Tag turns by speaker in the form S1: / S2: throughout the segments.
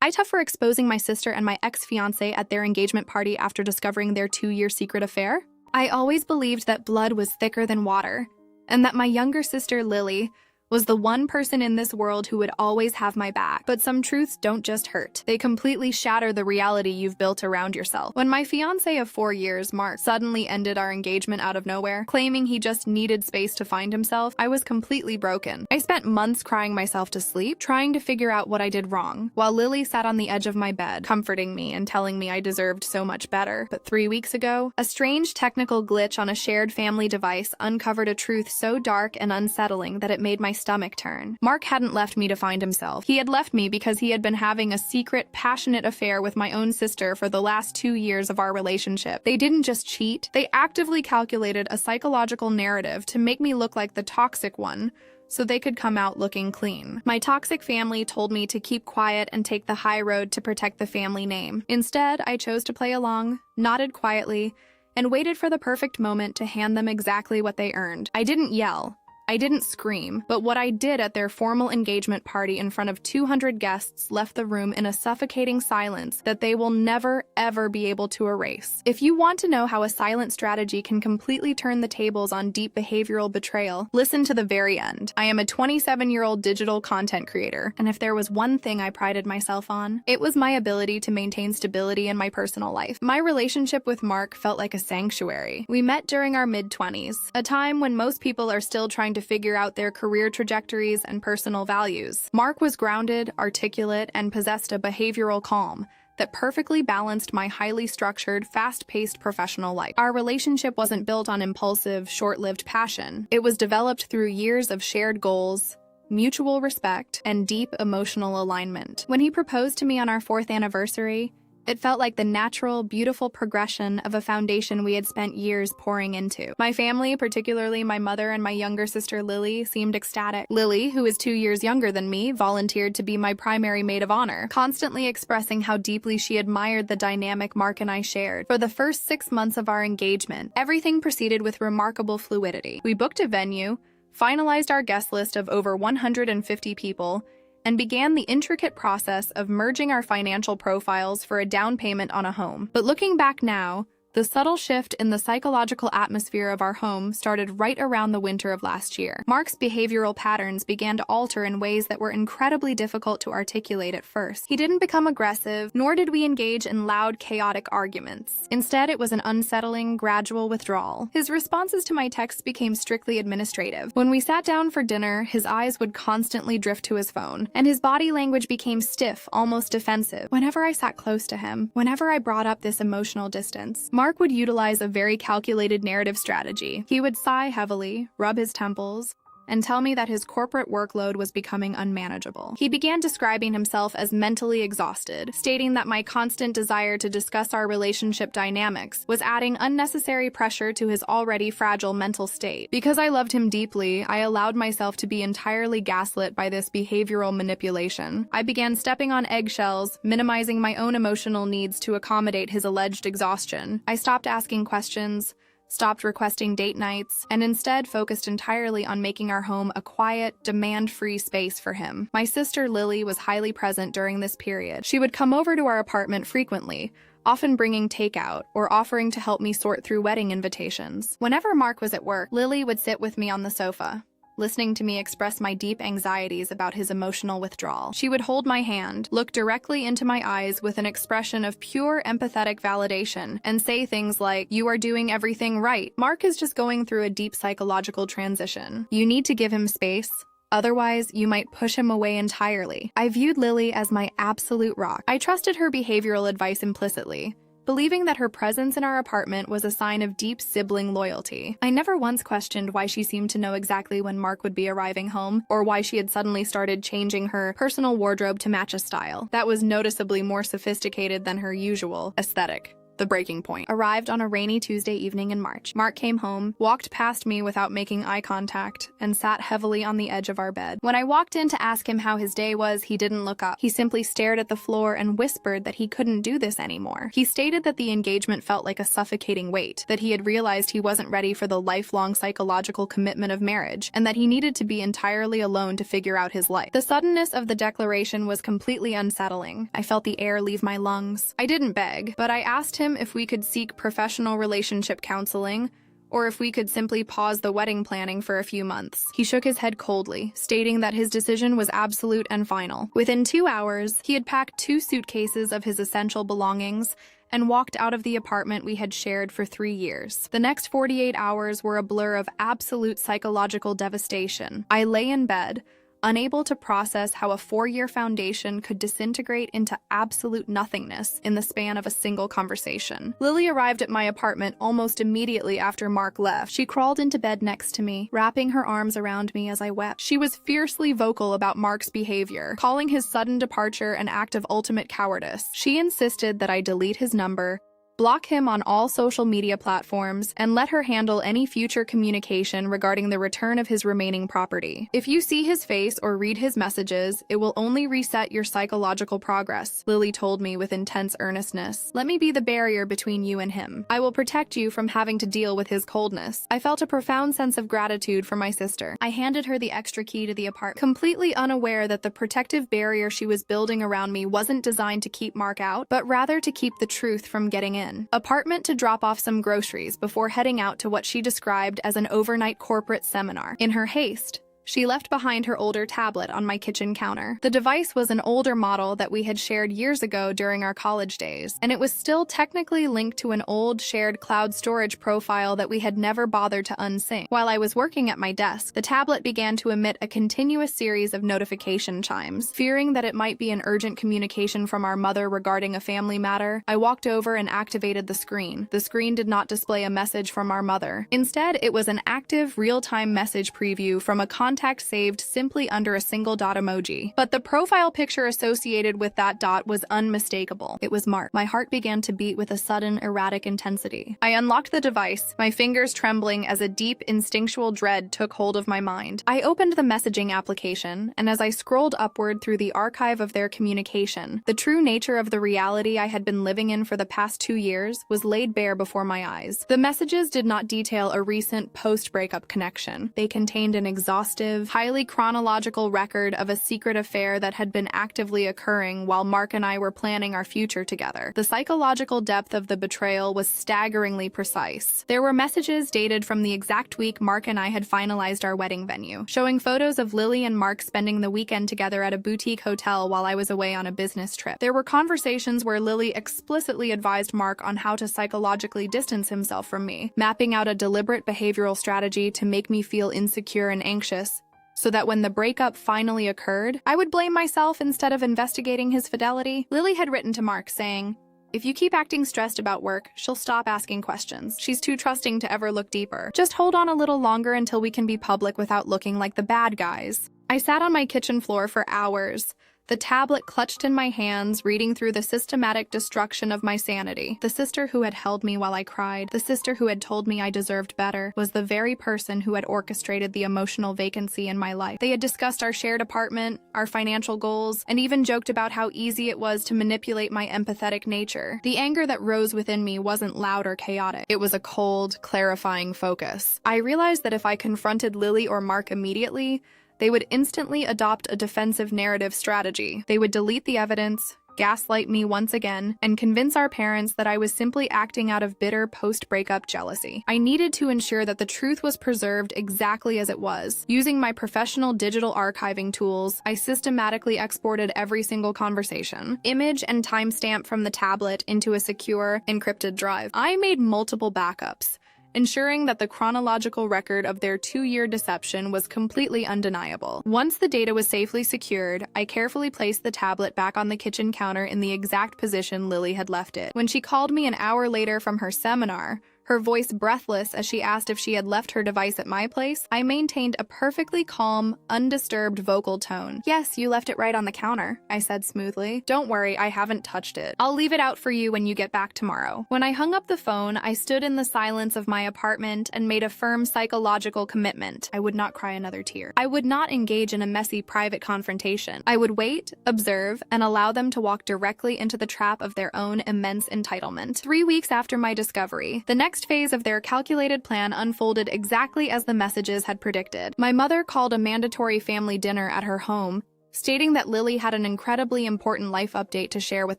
S1: AITA for exposing my sister and my ex-fiancé at their engagement party after discovering their 2-year secret affair. I always believed that blood was thicker than water, and that my younger sister, Lily, was the one person in this world who would always have my back. But some truths don't just hurt. They completely shatter the reality you've built around yourself. When my fiancé of 4 years, Mark, suddenly ended our engagement out of nowhere, claiming he just needed space to find himself, I was completely broken. I spent months crying myself to sleep, trying to figure out what I did wrong, while Lily sat on the edge of my bed, comforting me and telling me I deserved so much better. But 3 weeks ago, a strange technical glitch on a shared family device uncovered a truth so dark and unsettling that it made my stomach turn. Mark hadn't left me to find himself. He had left me because he had been having a secret, passionate affair with my own sister for the last 2 years of our relationship. They didn't just cheat, they actively calculated a psychological narrative to make me look like the toxic one, so they could come out looking clean. My toxic family told me to keep quiet and take the high road to protect the family name. Instead, I chose to play along, nodded quietly, and waited for the perfect moment to hand them exactly what they earned. I didn't yell. I didn't scream, but what I did at their formal engagement party in front of 200 guests left the room in a suffocating silence that they will never, ever be able to erase. If you want to know how a silent strategy can completely turn the tables on deep behavioral betrayal, listen to the very end. I am a 27-year-old digital content creator, and if there was one thing I prided myself on, it was my ability to maintain stability in my personal life. My relationship with Mark felt like a sanctuary. We met during our mid-20s, a time when most people are still trying to figure out their career trajectories and personal values. Mark was grounded, articulate, and possessed a behavioral calm that perfectly balanced my highly structured, fast-paced professional life. Our relationship wasn't built on impulsive, short-lived passion. It was developed through years of shared goals, mutual respect, and deep emotional alignment. When he proposed to me on our 4th anniversary, it felt like the natural, beautiful progression of a foundation we had spent years pouring into. My family, particularly my mother and my younger sister Lily, seemed ecstatic. Lily, who is 2 years younger than me, volunteered to be my primary maid of honor, constantly expressing how deeply she admired the dynamic Mark and I shared. For the first 6 months of our engagement, everything proceeded with remarkable fluidity. We booked a venue, finalized our guest list of over 150 people, and began the intricate process of merging our financial profiles for a down payment on a home. But looking back now, the subtle shift in the psychological atmosphere of our home started right around the winter of last year. Mark's behavioral patterns began to alter in ways that were incredibly difficult to articulate at first. He didn't become aggressive, nor did we engage in loud, chaotic arguments. Instead, it was an unsettling, gradual withdrawal. His responses to my texts became strictly administrative. When we sat down for dinner, his eyes would constantly drift to his phone, and his body language became stiff, almost defensive. Whenever I sat close to him, whenever I brought up this emotional distance, Mark would utilize a very calculated narrative strategy. He would sigh heavily, rub his temples, and tell me that his corporate workload was becoming unmanageable. He began describing himself as mentally exhausted, stating that my constant desire to discuss our relationship dynamics was adding unnecessary pressure to his already fragile mental state. Because I loved him deeply, I allowed myself to be entirely gaslit by this behavioral manipulation. I began stepping on eggshells, minimizing my own emotional needs to accommodate his alleged exhaustion. I stopped asking questions, stopped requesting date nights, and instead focused entirely on making our home a quiet, demand-free space for him. My sister Lily was highly present during this period. She would come over to our apartment frequently, often bringing takeout or offering to help me sort through wedding invitations. Whenever Mark was at work, Lily would sit with me on the sofa, listening to me express my deep anxieties about his emotional withdrawal. She would hold my hand, look directly into my eyes with an expression of pure empathetic validation, and say things like, "You are doing everything right. Mark is just going through a deep psychological transition. You need to give him space. Otherwise, you might push him away entirely." I viewed Lily as my absolute rock. I trusted her behavioral advice implicitly, believing that her presence in our apartment was a sign of deep sibling loyalty. I never once questioned why she seemed to know exactly when Mark would be arriving home, or why she had suddenly started changing her personal wardrobe to match a style that was noticeably more sophisticated than her usual aesthetic. The breaking point arrived on a rainy Tuesday evening in March. Mark came home, walked past me without making eye contact, and sat heavily on the edge of our bed. When I walked in to ask him how his day was, he didn't look up. He simply stared at the floor and whispered that he couldn't do this anymore. He stated that the engagement felt like a suffocating weight, that he had realized he wasn't ready for the lifelong psychological commitment of marriage, and that he needed to be entirely alone to figure out his life. The suddenness of the declaration was completely unsettling. I felt the air leave my lungs. I didn't beg, but I asked him if we could seek professional relationship counseling, or if we could simply pause the wedding planning for a few months. He shook his head coldly, stating that his decision was absolute and final. Within 2 hours, he had packed 2 suitcases of his essential belongings and walked out of the apartment we had shared for 3 years. The next 48 hours were a blur of absolute psychological devastation. I lay in bed, unable to process how a 4-year foundation could disintegrate into absolute nothingness in the span of a single conversation. Lily arrived at my apartment almost immediately after Mark left. She crawled into bed next to me, wrapping her arms around me as I wept. She was fiercely vocal about Mark's behavior, calling his sudden departure an act of ultimate cowardice. She insisted that I delete his number, block him on all social media platforms, and let her handle any future communication regarding the return of his remaining property. If you see his face or read his messages, it will only reset your psychological progress, Lily told me with intense earnestness. Let me be the barrier between you and him. I will protect you from having to deal with his coldness. I felt a profound sense of gratitude for my sister. I handed her the extra key to the apartment, completely unaware that the protective barrier she was building around me wasn't designed to keep Mark out, but rather to keep the truth from getting in. Apartment to drop off some groceries before heading out to what she described as an overnight corporate seminar. In her haste, she left behind her older tablet on my kitchen counter. The device was an older model that we had shared years ago during our college days, and it was still technically linked to an old shared cloud storage profile that we had never bothered to unsync. While I was working at my desk, the tablet began to emit a continuous series of notification chimes. Fearing that it might be an urgent communication from our mother regarding a family matter, I walked over and activated the screen. The screen did not display a message from our mother. Instead, it was an active, real-time message preview from a contact saved simply under a single dot emoji. But the profile picture associated with that dot was unmistakable. It was Mark. My heart began to beat with a sudden, erratic intensity. I unlocked the device, my fingers trembling as a deep, instinctual dread took hold of my mind. I opened the messaging application, and as I scrolled upward through the archive of their communication, the true nature of the reality I had been living in for the past 2 years was laid bare before my eyes. The messages did not detail a recent post-breakup connection. They contained an exhaustive, highly chronological record of a secret affair that had been actively occurring while Mark and I were planning our future together. The psychological depth of the betrayal was staggeringly precise. There were messages dated from the exact week Mark and I had finalized our wedding venue, showing photos of Lily and Mark spending the weekend together at a boutique hotel while I was away on a business trip. There were conversations where Lily explicitly advised Mark on how to psychologically distance himself from me, mapping out a deliberate behavioral strategy to make me feel insecure and anxious, so that when the breakup finally occurred, I would blame myself instead of investigating his fidelity. Lily had written to Mark saying, "If you keep acting stressed about work, she'll stop asking questions. She's too trusting to ever look deeper. Just hold on a little longer until we can be public without looking like the bad guys." I sat on my kitchen floor for hours, the tablet clutched in my hands, reading through the systematic destruction of my sanity. The sister who had held me while I cried, the sister who had told me I deserved better, was the very person who had orchestrated the emotional vacancy in my life. They had discussed our shared apartment, our financial goals, and even joked about how easy it was to manipulate my empathetic nature. The anger that rose within me wasn't loud or chaotic. It was a cold, clarifying focus. I realized that if I confronted Lily or Mark immediately, they would instantly adopt a defensive narrative strategy. They would delete the evidence, gaslight me once again, and convince our parents that I was simply acting out of bitter post-breakup jealousy. I needed to ensure that the truth was preserved exactly as it was. Using my professional digital archiving tools, I systematically exported every single conversation, image and timestamp from the tablet into a secure, encrypted drive. I made multiple backups, ensuring that the chronological record of their 2-year deception was completely undeniable. Once the data was safely secured, I carefully placed the tablet back on the kitchen counter in the exact position Lily had left it. When she called me an hour later from her seminar, her voice breathless as she asked if she had left her device at my place, I maintained a perfectly calm, undisturbed vocal tone. "Yes, you left it right on the counter," I said smoothly. "Don't worry, I haven't touched it. I'll leave it out for you when you get back tomorrow." When I hung up the phone, I stood in the silence of my apartment and made a firm psychological commitment. I would not cry another tear. I would not engage in a messy private confrontation. I would wait, observe, and allow them to walk directly into the trap of their own immense entitlement. 3 weeks after my discovery, the next phase of their calculated plan unfolded exactly as the messages had predicted. My mother called a mandatory family dinner at her home, stating that Lily had an incredibly important life update to share with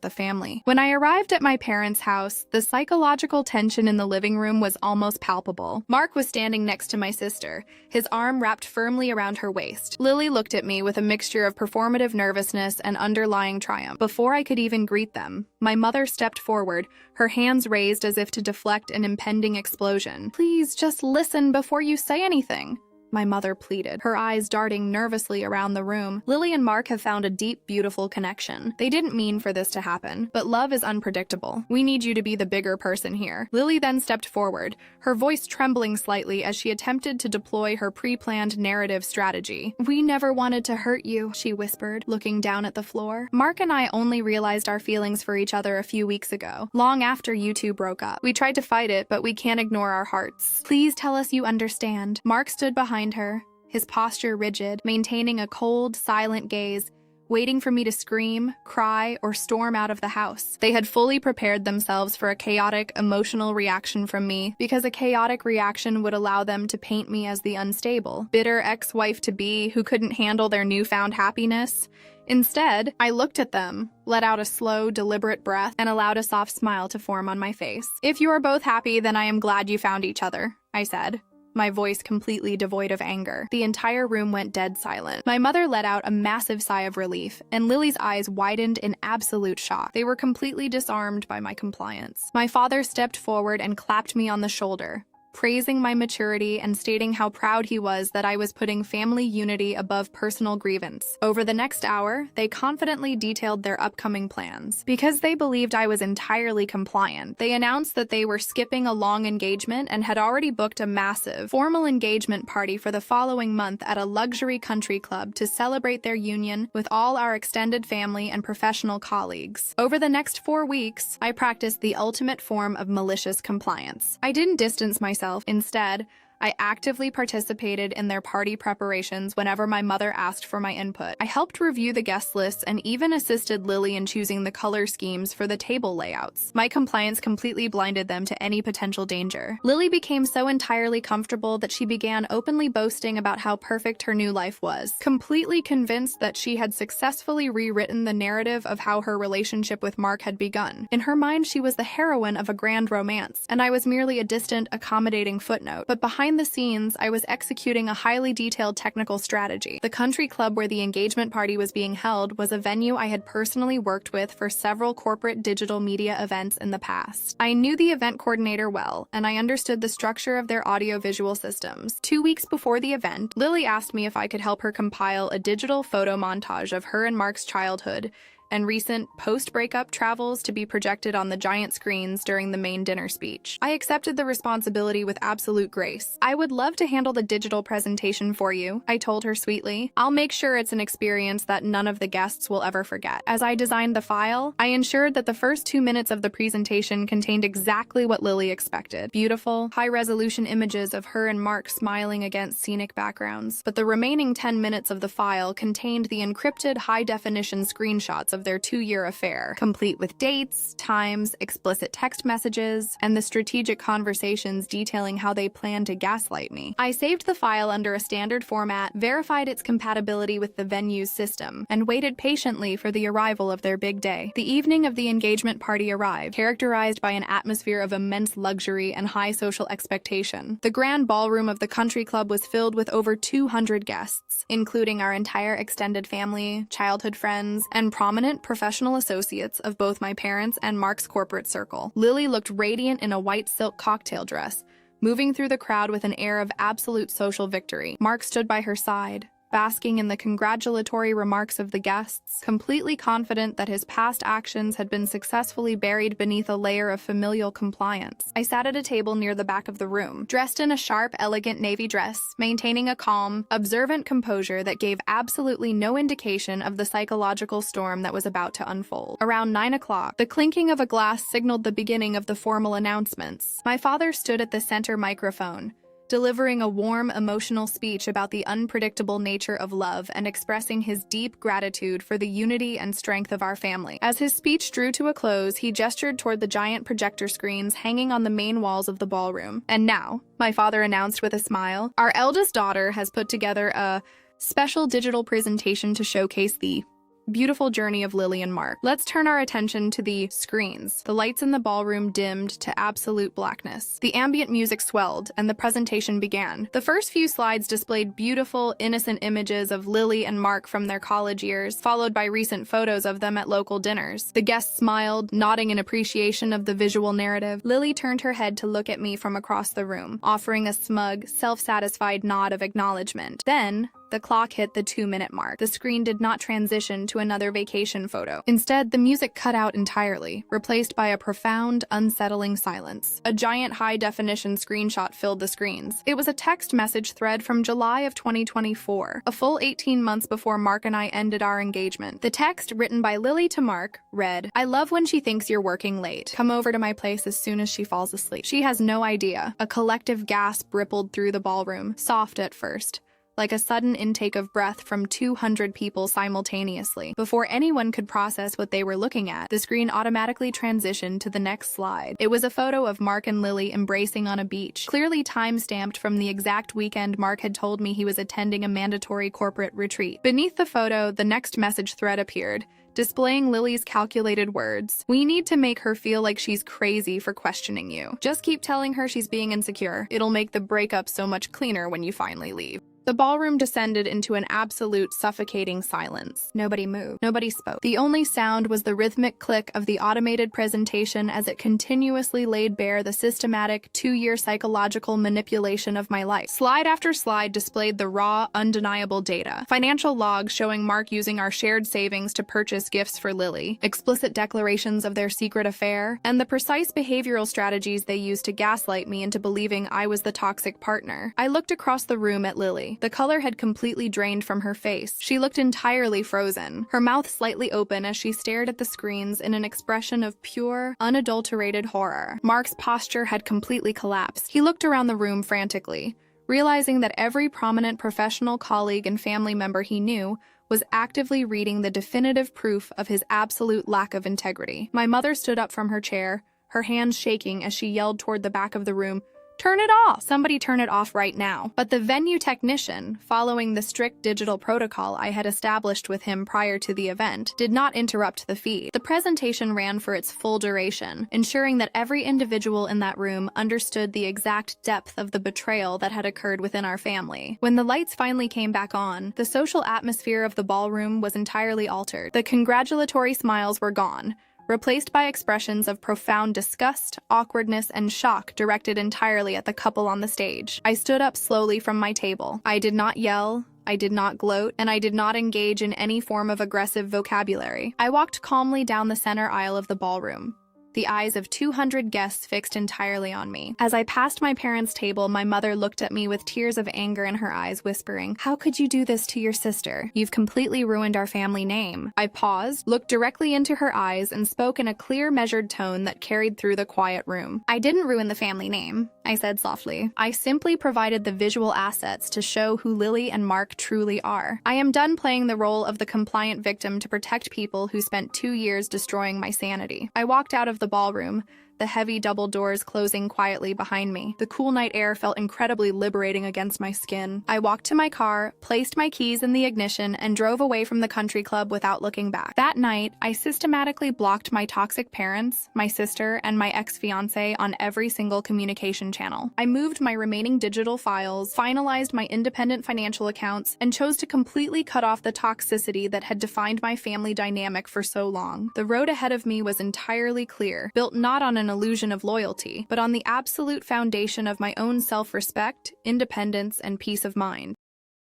S1: the family. When I arrived at my parents' house, the psychological tension in the living room was almost palpable. Mark was standing next to my sister, his arm wrapped firmly around her waist. Lily looked at me with a mixture of performative nervousness and underlying triumph. Before I could even greet them, my mother stepped forward, her hands raised as if to deflect an impending explosion. "Please, just listen before you say anything," my mother pleaded, her eyes darting nervously around the room. "Lily and Mark have found a deep, beautiful connection. They didn't mean for this to happen, but love is unpredictable. We need you to be the bigger person here." Lily then stepped forward, her voice trembling slightly as she attempted to deploy her pre-planned narrative strategy. "We never wanted to hurt you," she whispered, looking down at the floor. "Mark and I only realized our feelings for each other a few weeks ago, long after you two broke up. We tried to fight it, but we can't ignore our hearts. Please tell us you understand." Mark stood behind her, his posture rigid, maintaining a cold, silent gaze, waiting for me to scream, cry, or storm out of the house. They had fully prepared themselves for a chaotic, emotional reaction from me, because a chaotic reaction would allow them to paint me as the unstable, bitter ex-wife-to-be who couldn't handle their newfound happiness. Instead, I looked at them, let out a slow, deliberate breath, and allowed a soft smile to form on my face. "If you are both happy, then I am glad you found each other," I said, my voice completely devoid of anger. The entire room went dead silent. My mother let out a massive sigh of relief, and Lily's eyes widened in absolute shock. They were completely disarmed by my compliance. My father stepped forward and clapped me on the shoulder, praising my maturity and stating how proud he was that I was putting family unity above personal grievance. Over the next hour, they confidently detailed their upcoming plans. Because they believed I was entirely compliant, they announced that they were skipping a long engagement and had already booked a massive, formal engagement party for the following month at a luxury country club to celebrate their union with all our extended family and professional colleagues. Over the next 4 weeks, I practiced the ultimate form of malicious compliance. I didn't distance myself. Instead, I actively participated in their party preparations whenever my mother asked for my input. I helped review the guest lists and even assisted Lily in choosing the color schemes for the table layouts. My compliance completely blinded them to any potential danger. Lily became so entirely comfortable that she began openly boasting about how perfect her new life was, completely convinced that she had successfully rewritten the narrative of how her relationship with Mark had begun. In her mind, she was the heroine of a grand romance, and I was merely a distant, accommodating footnote. But behind the scenes, I was executing a highly detailed technical strategy. The country club where the engagement party was being held was a venue I had personally worked with for several corporate digital media events in the past. I knew the event coordinator well, and I understood the structure of their audio-visual systems. 2 weeks before the event, Lily asked me if I could help her compile a digital photo montage of her and Mark's childhood and recent post-breakup travels to be projected on the giant screens during the main dinner speech. I accepted the responsibility with absolute grace. "I would love to handle the digital presentation for you," I told her sweetly. "I'll make sure it's an experience that none of the guests will ever forget." As I designed the file, I ensured that the first 2 minutes of the presentation contained exactly what Lily expected: beautiful, high-resolution images of her and Mark smiling against scenic backgrounds. But the remaining 10 minutes of the file contained the encrypted high-definition screenshots of their 2-year affair, complete with dates, times, explicit text messages, and the strategic conversations detailing how they planned to gaslight me. I saved the file under a standard format, verified its compatibility with the venue's system, and waited patiently for the arrival of their big day. The evening of the engagement party arrived, characterized by an atmosphere of immense luxury and high social expectation. The grand ballroom of the country club was filled with over 200 guests, including our entire extended family, childhood friends, and prominent professional associates of both my parents and Mark's corporate circle. Lily looked radiant in a white silk cocktail dress, moving through the crowd with an air of absolute social victory. Mark stood by her side, basking in the congratulatory remarks of the guests, completely confident that his past actions had been successfully buried beneath a layer of familial compliance. I sat at a table near the back of the room, dressed in a sharp, elegant navy dress, maintaining a calm, observant composure that gave absolutely no indication of the psychological storm that was about to unfold. Around 9 o'clock, the clinking of a glass signaled the beginning of the formal announcements. My father stood at the center microphone, delivering a warm, emotional speech about the unpredictable nature of love and expressing his deep gratitude for the unity and strength of our family. As his speech drew to a close, he gestured toward the giant projector screens hanging on the main walls of the ballroom. And now, my father announced with a smile, our eldest daughter has put together a special digital presentation to showcase the beautiful journey of Lily and Mark. Let's turn our attention to the screens. The lights in the ballroom dimmed to absolute blackness. The ambient music swelled, and the presentation began. The first few slides displayed beautiful, innocent images of Lily and Mark from their college years, followed by recent photos of them at local dinners. The guests smiled, nodding in appreciation of the visual narrative. Lily turned her head to look at me from across the room, offering a smug, self-satisfied nod of acknowledgement. Then, the clock hit the 2-minute mark. The screen did not transition to another vacation photo. Instead, the music cut out entirely, replaced by a profound, unsettling silence. A giant high-definition screenshot filled the screens. It was a text message thread from July of 2024, a full 18 months before Mark and I ended our engagement. The text, written by Lily to Mark, read, "I love when she thinks you're working late. Come over to my place as soon as she falls asleep." She has no idea. A collective gasp rippled through the ballroom, soft at first, like a sudden intake of breath from 200 people simultaneously. Before anyone could process what they were looking at, the screen automatically transitioned to the next slide. It was a photo of Mark and Lily embracing on a beach, clearly time-stamped from the exact weekend Mark had told me he was attending a mandatory corporate retreat. Beneath the photo, the next message thread appeared, displaying Lily's calculated words. "We need to make her feel like she's crazy for questioning you. Just keep telling her she's being insecure. It'll make the breakup so much cleaner when you finally leave." The ballroom descended into an absolute suffocating silence. Nobody moved. Nobody spoke. The only sound was the rhythmic click of the automated presentation as it continuously laid bare the systematic, 2-year psychological manipulation of my life. Slide after slide displayed the raw, undeniable data. Financial logs showing Mark using our shared savings to purchase gifts for Lily, explicit declarations of their secret affair, and the precise behavioral strategies they used to gaslight me into believing I was the toxic partner. I looked across the room at Lily. The color had completely drained from her face. She looked entirely frozen, her mouth slightly open as she stared at the screens in an expression of pure, unadulterated horror. Mark's posture had completely collapsed. He looked around the room frantically, realizing that every prominent professional colleague and family member he knew was actively reading the definitive proof of his absolute lack of integrity. My mother stood up from her chair, her hands shaking as she yelled toward the back of the room, "Turn it off! Somebody turn it off right now." But the venue technician, following the strict digital protocol I had established with him prior to the event, did not interrupt the feed. The presentation ran for its full duration, ensuring that every individual in that room understood the exact depth of the betrayal that had occurred within our family. When the lights finally came back on, the social atmosphere of the ballroom was entirely altered. The congratulatory smiles were gone, replaced by expressions of profound disgust, awkwardness, and shock directed entirely at the couple on the stage. I stood up slowly from my table. I did not yell, I did not gloat, and I did not engage in any form of aggressive vocabulary. I walked calmly down the center aisle of the ballroom, the eyes of 200 guests fixed entirely on me. As I passed my parents' table, my mother looked at me with tears of anger in her eyes, whispering, "How could you do this to your sister? You've completely ruined our family name." I paused, looked directly into her eyes, and spoke in a clear, measured tone that carried through the quiet room. "I didn't ruin the family name," I said softly. "I simply provided the visual assets to show who Lily and Mark truly are. I am done playing the role of the compliant victim to protect people who spent 2 years destroying my sanity." I walked out of the ballroom, the heavy double doors closing quietly behind me. The cool night air felt incredibly liberating against my skin. I walked to my car, placed my keys in the ignition, and drove away from the country club without looking back. That night, I systematically blocked my toxic parents, my sister, and my ex-fiancé on every single communication channel. I moved my remaining digital files, finalized my independent financial accounts, and chose to completely cut off the toxicity that had defined my family dynamic for so long. The road ahead of me was entirely clear, built not on an illusion of loyalty, but on the absolute foundation of my own self-respect, independence, and peace of mind.